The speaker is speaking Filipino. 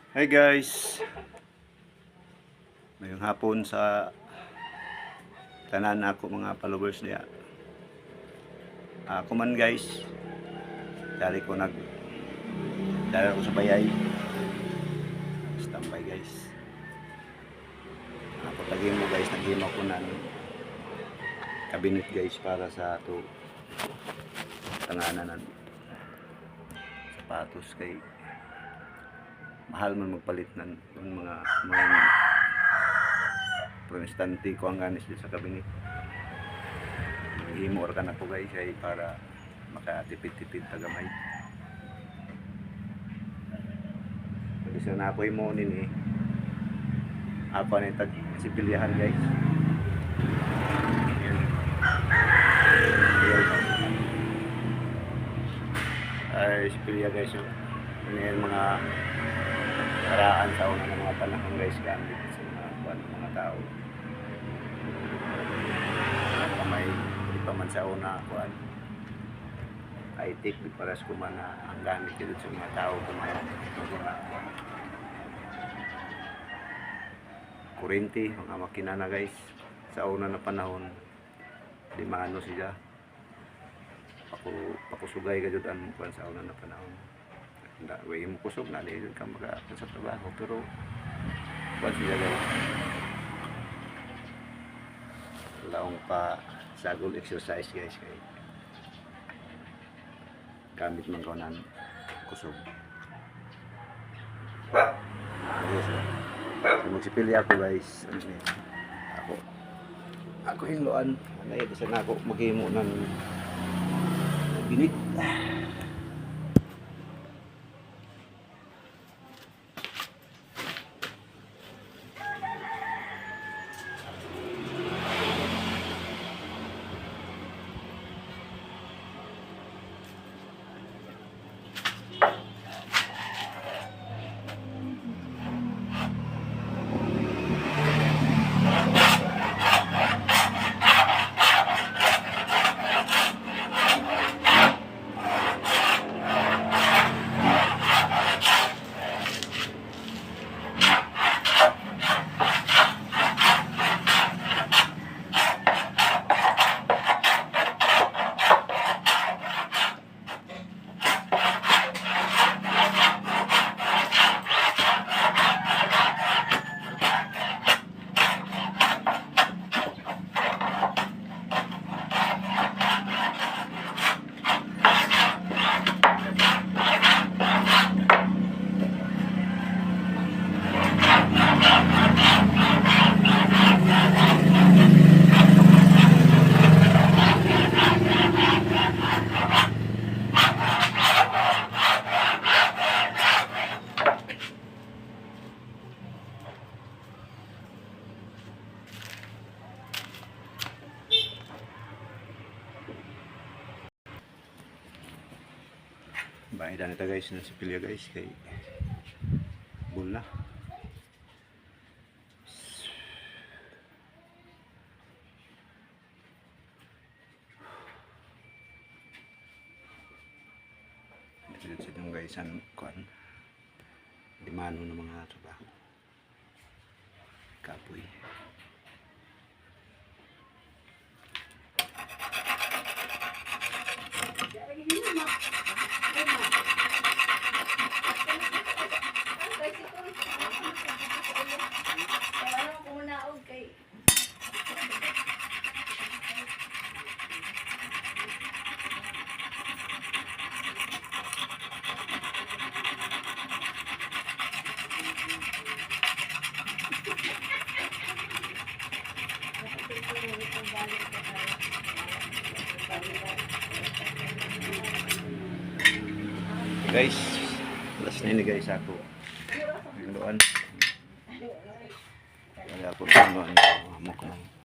Hi guys, ngayong hapon sa tanan ako mga followers niya. Ako man guys, dari ko sa bayay. Standby guys. Ako tagin mo guys, naghimo ko ng cabinet guys para sa ato tanganan sapatos kay mahal man magpalit ng mga pro-instante ko ang ganis sa cabinet. Himor ka na po guys ay para makatipid-tipid tagamay. Kasi na ako imonin ako na itag sibilyahan guys. Ay sibilya guys yun. Yan mga karaan sa una ng mga panahon guys gamit sa mga tao. May pa man sa una kuan ay take di paras ko man ang gamit dito sa mga tao kumain kurente mga makina na guys sa una na panahon di maano siya pakusugay ka dyan kuan sa una na panahon way mo kusog na dahil ka mag-aapon sa trabaho pero kuan siya guys laong pa sagol exercise guys kay gamit man ko ng kusog. Magsipili ako guys. Ako hinloan. Anay bisa na ako maghimo ng binit. Bahidan ito guys ng sipilya guys kay bula. Dito yung guys ang kuan di mano ng mga trabaho kapoy. Guys, last na ini guys ako. Hinduan. Wala po sa hinduan. Mukha.